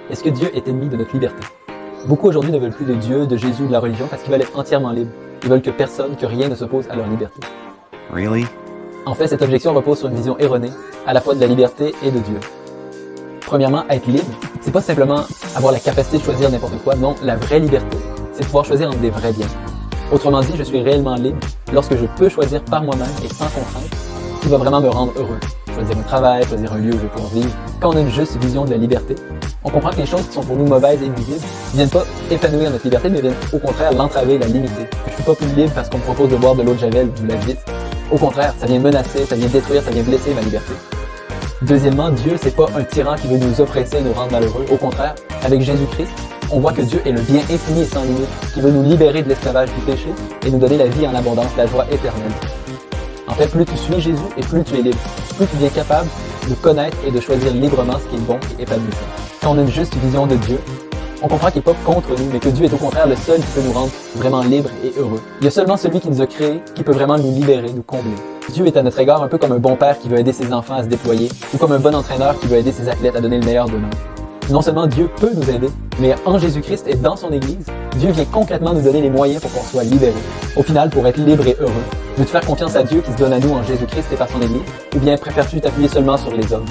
Est-ce que Dieu est ennemi de notre liberté? Beaucoup aujourd'hui ne veulent plus de Dieu, de Jésus, de la religion parce qu'ils veulent être entièrement libres. Ils veulent que personne, que rien ne s'oppose à leur liberté. Really? En fait, cette objection repose sur une vision erronée, à la fois de la liberté et de Dieu. Premièrement, être libre, c'est pas simplement avoir la capacité de choisir n'importe quoi, non, la vraie liberté, c'est pouvoir choisir entre des vrais biens. Autrement dit, je suis réellement libre lorsque je peux choisir par moi-même et sans contrainte ce qui va vraiment me rendre heureux. Choisir un travail, choisir un lieu où je vais pouvoir vivre. Quand on a une juste vision de la liberté, on comprend que les choses qui sont pour nous mauvaises et nuisibles ne viennent pas épanouir notre liberté, mais viennent au contraire l'entraver, la limiter. Je suis pas plus libre parce qu'on me propose de boire de l'eau de Javel ou de la vitre. Au contraire, ça vient menacer, ça vient détruire, ça vient blesser ma liberté. Deuxièmement, Dieu, c'est pas un tyran qui veut nous oppresser et nous rendre malheureux. Au contraire, avec Jésus-Christ, on voit que Dieu est le bien infini et sans limite, qui veut nous libérer de l'esclavage du péché et nous donner la vie en abondance, la joie éternelle. En fait, plus tu suis Jésus et plus tu es libre. Plus tu deviens capable de connaître et de choisir librement ce qui est bon et épanouissant. Quand on a une juste vision de Dieu, on comprend qu'il n'est pas contre nous, mais que Dieu est au contraire le seul qui peut nous rendre vraiment libres et heureux. Il y a seulement celui qui nous a créés qui peut vraiment nous libérer, nous combler. Dieu est à notre égard un peu comme un bon père qui veut aider ses enfants à se déployer, ou comme un bon entraîneur qui veut aider ses athlètes à donner le meilleur d'eux-mêmes. Non seulement Dieu peut nous aider, mais en Jésus-Christ et dans son Église, Dieu vient concrètement nous donner les moyens pour qu'on soit libérés. Au final, pour être libre et heureux, veux-tu faire confiance à Dieu qui se donne à nous en Jésus-Christ et par son Église, ou bien préfères-tu t'appuyer seulement sur les hommes?